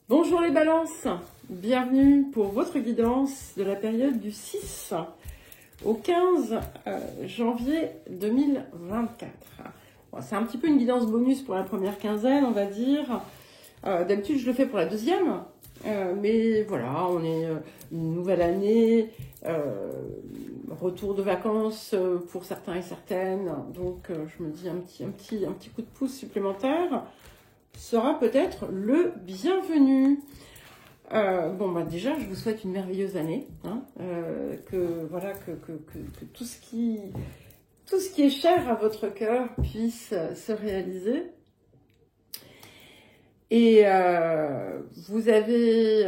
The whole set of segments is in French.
Bonjour les balances, bienvenue pour votre guidance de la période du 6 au 15 janvier 2024. Bon, c'est un petit peu une guidance bonus pour la première quinzaine, on va dire. D'habitude, je le fais pour la deuxième, mais voilà, on est une nouvelle année, retour de vacances pour certains et certaines, donc je me dis un petit coup de pouce supplémentaire sera peut-être le bienvenu. Déjà, je vous souhaite une merveilleuse année, hein, que tout ce qui est cher à votre cœur puisse se réaliser. Et vous avez,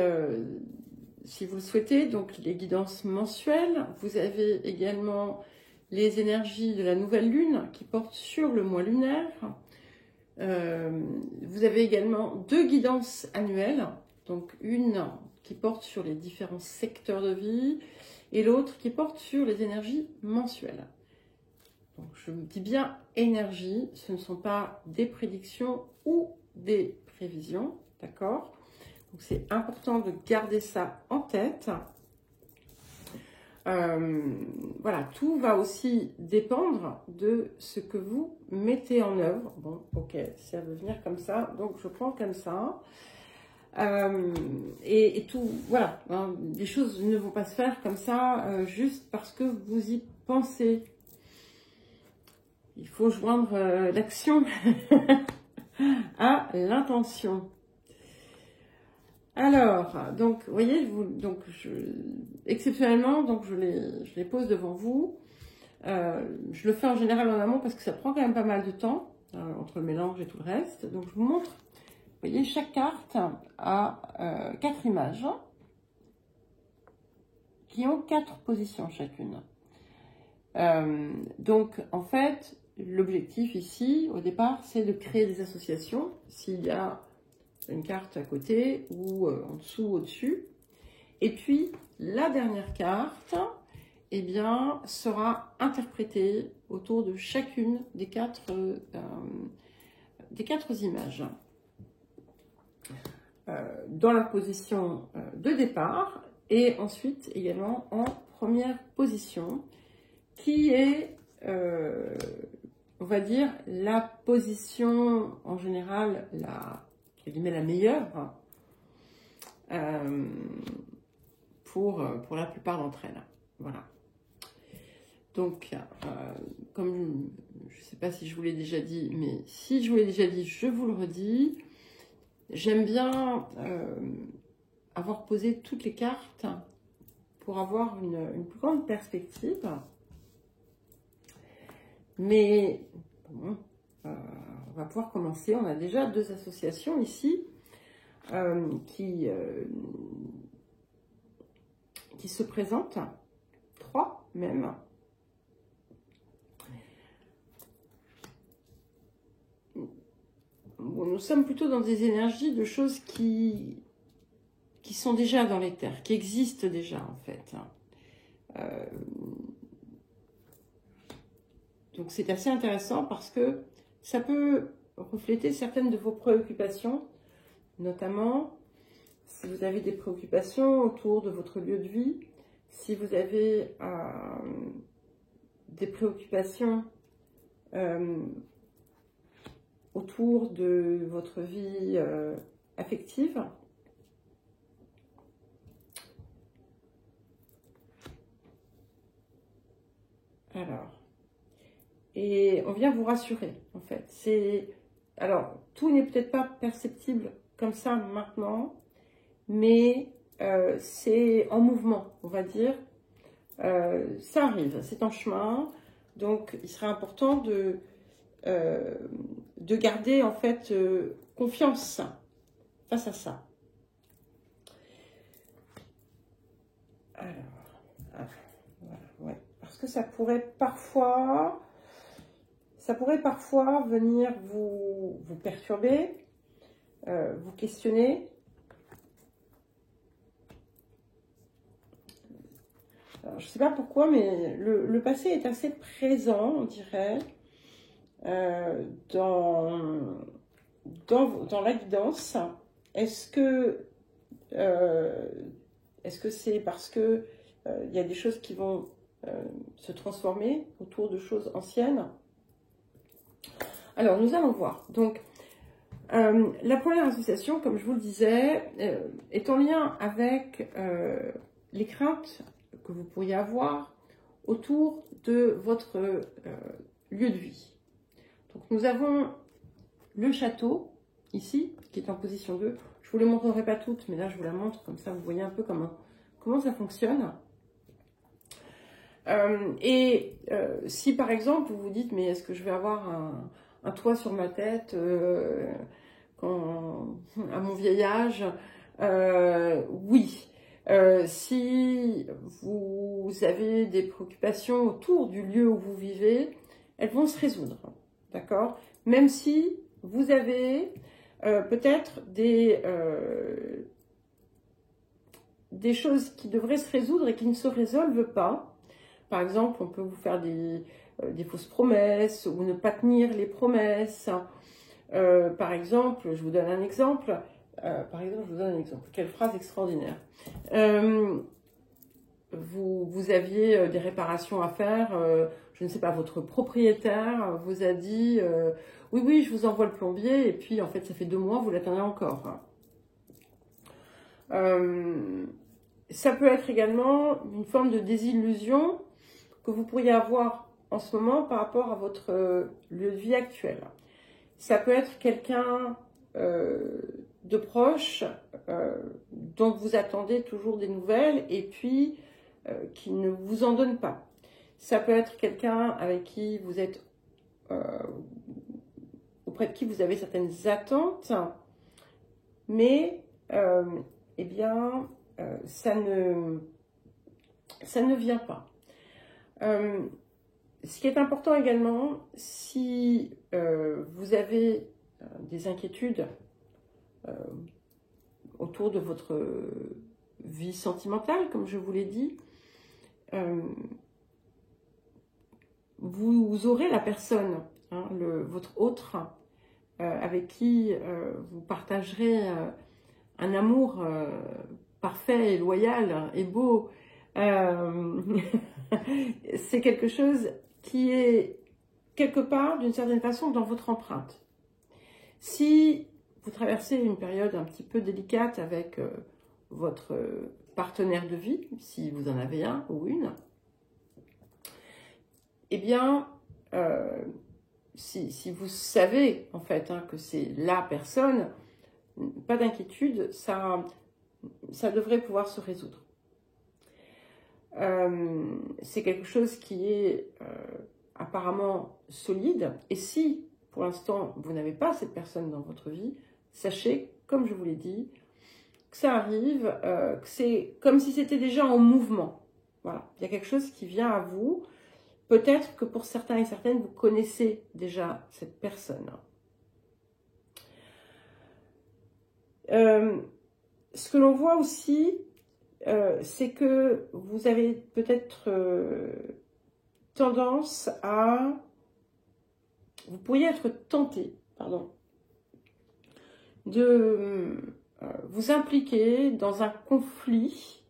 si vous le souhaitez, donc les guidances mensuelles. Vous avez également les énergies de la nouvelle lune qui portent sur le mois lunaire. Vous avez également deux guidances annuelles, donc une qui porte sur les différents secteurs de vie et l'autre qui porte sur les énergies mensuelles. Donc je me dis bien énergie, ce ne sont pas des prédictions ou des prévisions, d'accord? Donc c'est important de garder ça en tête. Voilà, tout va aussi dépendre de ce que vous mettez en œuvre. Bon, ok, ça veut venir comme ça, donc je prends comme ça. Et tout, voilà, hein, les choses ne vont pas se faire comme ça juste parce que vous y pensez. Il faut joindre l'action à l'intention. Alors, donc, vous voyez, exceptionnellement, donc je les pose devant vous. Je le fais en général en amont parce que ça prend quand même pas mal de temps entre le mélange et tout le reste. Donc, je vous montre. Vous voyez, chaque carte a 4 images qui ont 4 positions chacune. Donc, en fait, l'objectif ici, au départ, c'est de créer des associations. S'il y a une carte à côté ou en dessous, au-dessus. Et puis, la dernière carte, eh bien, sera interprétée autour de chacune des quatre images. Dans la position de départ et ensuite également en première position, qui est, on va dire, la position en général, la meilleure pour la plupart d'entre elles. Voilà. Donc, comme je ne sais pas si je vous l'ai déjà dit, mais si je vous l'ai déjà dit, je vous le redis. J'aime bien avoir posé toutes les cartes pour avoir une plus grande perspective. Mais bon, on va pouvoir commencer. On a déjà 2 associations ici qui se présentent, 3 même. Bon, nous sommes plutôt dans des énergies de choses qui sont déjà dans les terres, qui existent déjà en fait. Donc c'est assez intéressant parce que ça peut refléter certaines de vos préoccupations, notamment si vous avez des préoccupations autour de votre lieu de vie, si vous avez des préoccupations autour de votre vie affective. Alors, et on vient vous rassurer, en fait. Alors, tout n'est peut-être pas perceptible comme ça maintenant, mais c'est en mouvement, on va dire. Ça arrive, c'est en chemin. Donc, il serait important de garder, en fait, confiance face à ça. Alors, voilà, ouais. Parce que ça pourrait parfois venir vous perturber, vous questionner. Alors, je ne sais pas pourquoi, mais le passé est assez présent, on dirait, dans la guidance. Est-ce que c'est parce que il y a des choses qui vont se transformer autour de choses anciennes? Alors, nous allons voir. Donc, la première association, comme je vous le disais, est en lien avec les craintes que vous pourriez avoir autour de votre lieu de vie. Donc, nous avons le château, ici, qui est en position 2. Je ne vous les montrerai pas toutes, mais là, je vous la montre, comme ça, vous voyez un peu comment ça fonctionne. Si, par exemple, vous vous dites, mais est-ce que je vais avoir un toit sur ma tête à mon vieil âge? Oui. Si vous avez des préoccupations autour du lieu où vous vivez, elles vont se résoudre, d'accord? Même si vous avez peut-être des choses qui devraient se résoudre et qui ne se résolvent pas. Par exemple, on peut vous faire des fausses promesses ou ne pas tenir les promesses. Par exemple, je vous donne un exemple. Quelle phrase extraordinaire. Vous aviez des réparations à faire. Je ne sais pas, votre propriétaire vous a dit oui, oui, je vous envoie le plombier. Et puis, en fait, ça fait 2 mois, vous l'attendez encore. Ça peut être également une forme de désillusion que vous pourriez avoir en ce moment par rapport à votre lieu de vie actuel. Ça peut être quelqu'un de proche dont vous attendez toujours des nouvelles et puis qui ne vous en donne pas. Ça peut être quelqu'un avec qui vous êtes auprès de qui vous avez certaines attentes, mais eh bien ça ne vient pas. Ce qui est important également, si vous avez des inquiétudes autour de votre vie sentimentale, comme je vous l'ai dit, vous aurez la personne, votre autre, avec qui vous partagerez un amour parfait et loyal et beau. C'est quelque chose qui est quelque part, d'une certaine façon, dans votre empreinte. Si vous traversez une période un petit peu délicate avec votre partenaire de vie, si vous en avez un ou une, eh bien, si vous savez en fait que c'est la personne, pas d'inquiétude, ça devrait pouvoir se résoudre. C'est quelque chose qui est apparemment solide. Et si, pour l'instant, vous n'avez pas cette personne dans votre vie, sachez, comme je vous l'ai dit, que ça arrive, que c'est comme si c'était déjà en mouvement. Voilà, il y a quelque chose qui vient à vous. Peut-être que pour certains et certaines, vous connaissez déjà cette personne. Ce que l'on voit aussi, c'est que vous avez peut-être tendance à... Vous pourriez être tenté, de vous impliquer dans un conflit.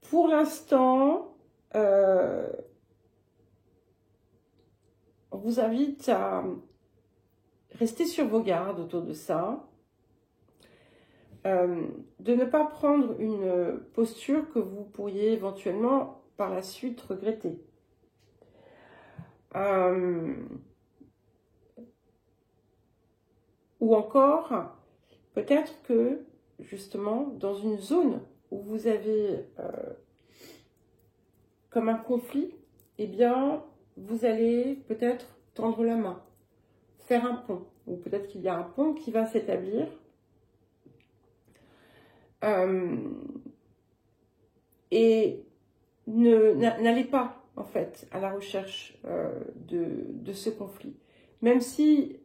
Pour l'instant, on vous invite à rester sur vos gardes autour de ça. De ne pas prendre une posture que vous pourriez éventuellement par la suite regretter. Ou encore, peut-être que justement dans une zone où vous avez comme un conflit, eh bien vous allez peut-être tendre la main, faire un pont, ou peut-être qu'il y a un pont qui va s'établir. Et n'allez pas en fait à la recherche de ce conflit, même si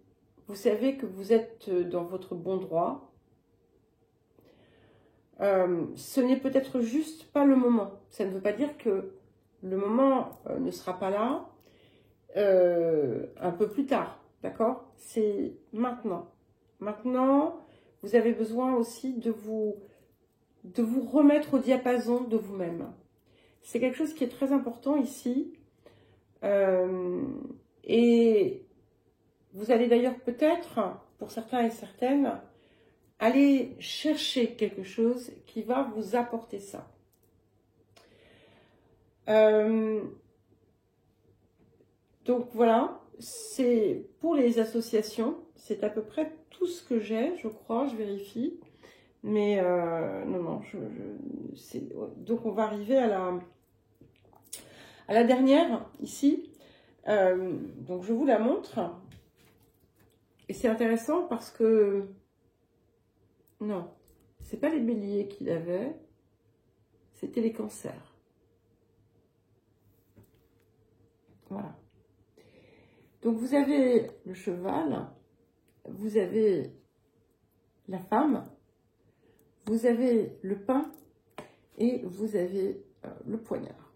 vous savez que vous êtes dans votre bon droit. Ce n'est peut-être juste pas le moment. Ça ne veut pas dire que le moment ne sera pas là un peu plus tard, d'accord? C'est maintenant. Maintenant, vous avez besoin aussi de vous remettre au diapason de vous-même. C'est quelque chose qui est très important ici. Et vous allez d'ailleurs peut-être, pour certains et certaines, aller chercher quelque chose qui va vous apporter ça. Donc voilà, c'est pour les associations, c'est à peu près tout ce que j'ai, je crois, je vérifie. Mais non, donc on va arriver à la dernière, ici. Donc je vous la montre. Et c'est intéressant parce que... Non, c'est pas les béliers qu'il avait, c'était les cancers. Voilà. Donc vous avez le cheval, vous avez la femme, vous avez le pain et vous avez le poignard.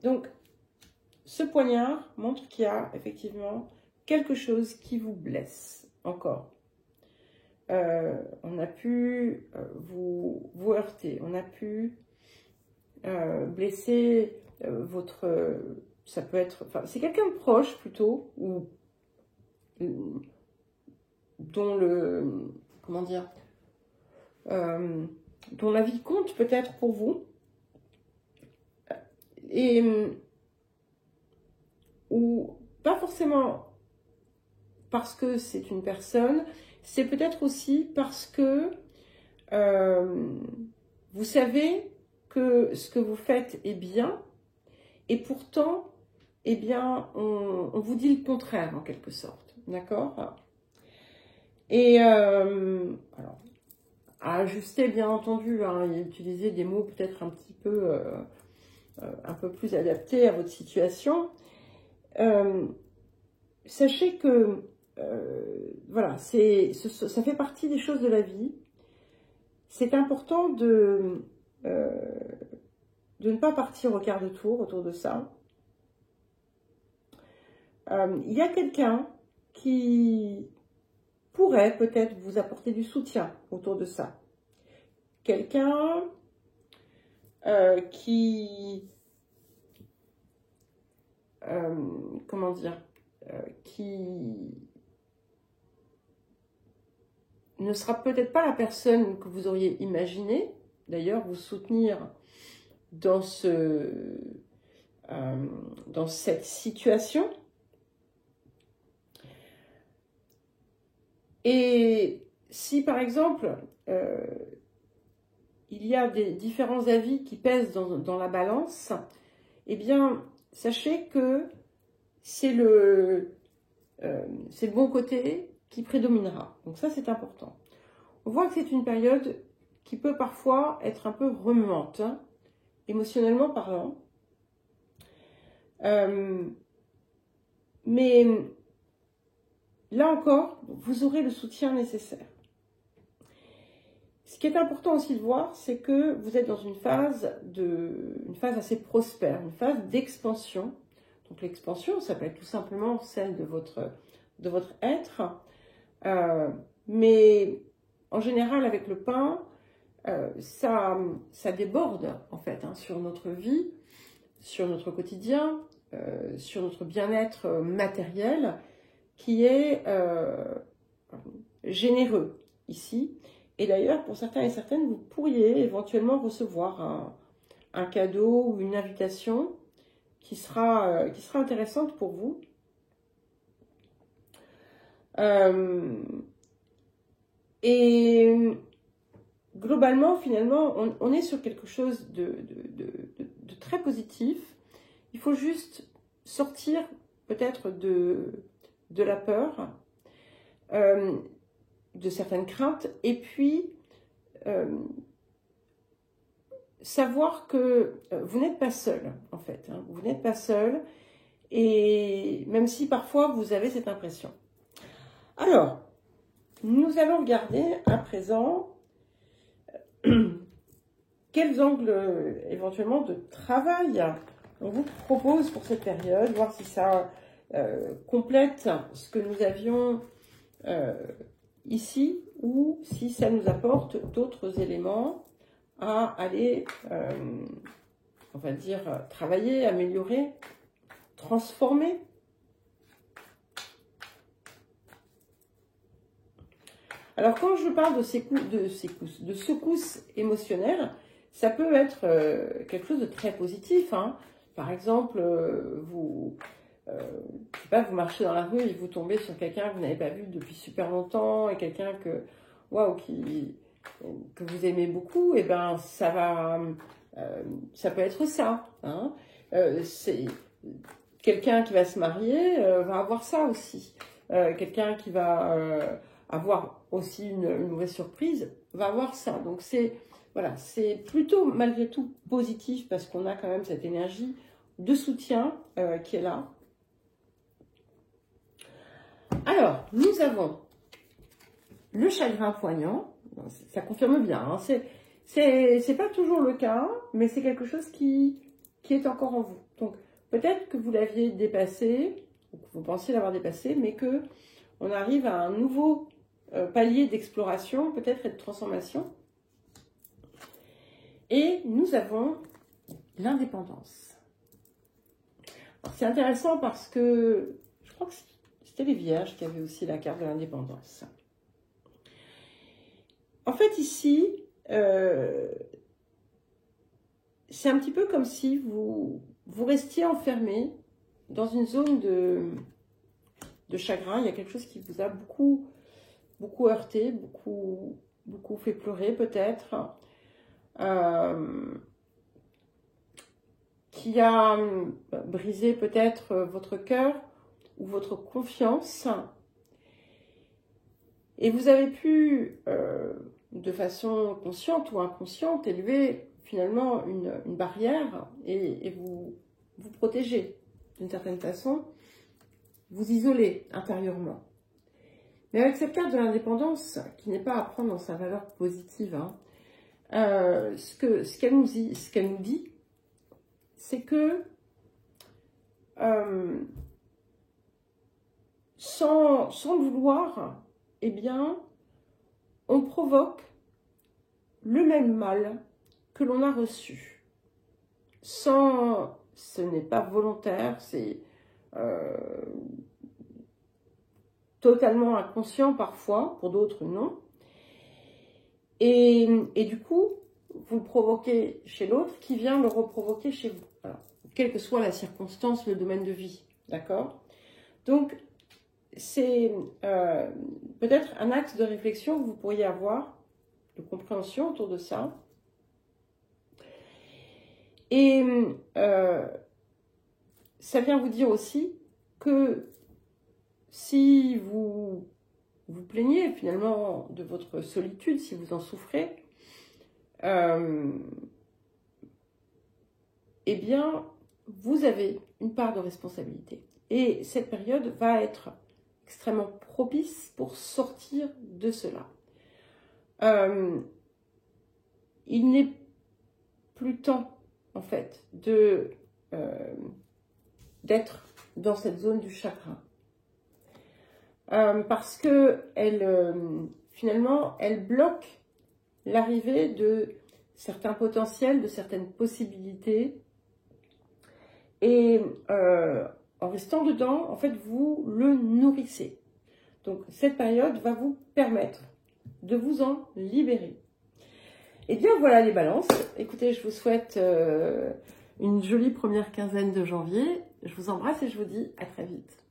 Donc, ce poignard montre qu'il y a effectivement quelque chose qui vous blesse encore. On a pu vous heurter, on a pu blesser votre... ça peut être... Enfin, c'est quelqu'un de proche plutôt, ou dont le... Comment dire dont la vie compte peut-être pour vous. Et... ou pas forcément parce que c'est une personne, c'est peut-être aussi parce que vous savez que ce que vous faites est bien, et pourtant, eh bien, on vous dit le contraire en quelque sorte, d'accord? Et alors, à ajuster bien entendu, hein, et utiliser des mots peut-être un peu plus adaptés à votre situation. Sachez que voilà, ça fait partie des choses de la vie. C'est important de ne pas partir au quart de tour autour de ça. Il y a quelqu'un qui pourrait peut-être vous apporter du soutien autour de ça. Quelqu'un qui... comment dire, qui ne sera peut-être pas la personne que vous auriez imaginé, d'ailleurs, vous soutenir dans cette situation. Et si, par exemple, il y a des différents avis qui pèsent dans la balance, eh bien, sachez que c'est le bon côté qui prédominera. Donc ça, c'est important. On voit que c'est une période qui peut parfois être un peu remuante, hein, émotionnellement parlant. Mais là encore, vous aurez le soutien nécessaire. Ce qui est important aussi de voir, c'est que vous êtes dans une phase assez prospère, une phase d'expansion. Donc l'expansion, ça peut être tout simplement celle de votre être. Mais en général, avec le pain, ça déborde en fait, hein, sur notre vie, sur notre quotidien, sur notre bien-être matériel, qui est généreux ici. Et d'ailleurs, pour certains et certaines, vous pourriez éventuellement recevoir un cadeau ou une invitation qui sera intéressante pour vous. Et globalement, finalement, on est sur quelque chose de très positif. Il faut juste sortir peut-être de la peur, de certaines craintes, et puis savoir que vous n'êtes pas seul, en fait. Hein, vous n'êtes pas seul, et même si parfois vous avez cette impression. Alors, nous allons regarder à présent quels angles éventuellement de travail on vous propose pour cette période, voir si ça complète ce que nous avions ici ou si ça nous apporte d'autres éléments à aller, on va dire, travailler, améliorer, transformer. Alors, quand je parle de secousses émotionnelles, ça peut être quelque chose de très positif, hein. Par exemple, je sais pas, vous marchez dans la rue et vous tombez sur quelqu'un que vous n'avez pas vu depuis super longtemps et quelqu'un que vous aimez beaucoup, et ben ça peut être ça, hein. C'est quelqu'un qui va se marier va avoir ça aussi. Quelqu'un qui va avoir aussi une mauvaise surprise va avoir ça. Donc voilà, c'est plutôt malgré tout positif parce qu'on a quand même cette énergie de soutien qui est là. Alors, nous avons le chagrin poignant. Ça confirme bien, hein. C'est pas toujours le cas, mais c'est quelque chose qui est encore en vous. Donc, peut-être que vous l'aviez dépassé, ou que vous pensiez l'avoir dépassé, mais que on arrive à un nouveau palier d'exploration, peut-être, et de transformation. Et nous avons l'indépendance. C'est intéressant parce que je crois que c'était les Vierges qui avaient aussi la carte de l'indépendance. En fait, ici, c'est un petit peu comme si vous restiez enfermé dans une zone de chagrin. Il y a quelque chose qui vous a beaucoup heurté, beaucoup fait pleurer peut-être, qui a brisé peut-être votre cœur ou votre confiance. Et vous avez pu, de façon consciente ou inconsciente, élever finalement une barrière et vous protéger d'une certaine façon, vous isoler intérieurement. Mais avec cette carte de l'indépendance, qui n'est pas à prendre dans sa valeur positive, hein, ce qu'elle nous dit, c'est que sans le vouloir, eh bien, on provoque le même mal que l'on a reçu. Ce n'est pas volontaire, c'est totalement inconscient parfois, pour d'autres non. Et du coup, vous le provoquez chez l'autre qui vient le reprovoquer chez vous. Alors, quelle que soit la circonstance, le domaine de vie, d'accord? Donc, c'est peut-être un axe de réflexion que vous pourriez avoir, de compréhension autour de ça. Et ça vient vous dire aussi que si vous vous plaignez finalement de votre solitude, si vous en souffrez, eh bien, vous avez une part de responsabilité. Et cette période va être extrêmement propice pour sortir de cela. Il n'est plus temps, en fait, d'être dans cette zone du chagrin. Parce que finalement, elle bloque l'arrivée de certains potentiels, de certaines possibilités. Et en restant dedans, en fait, vous le nourrissez. Donc, cette période va vous permettre de vous en libérer. Et bien, voilà les balances. Écoutez, je vous souhaite une jolie première quinzaine de janvier. Je vous embrasse et je vous dis à très vite.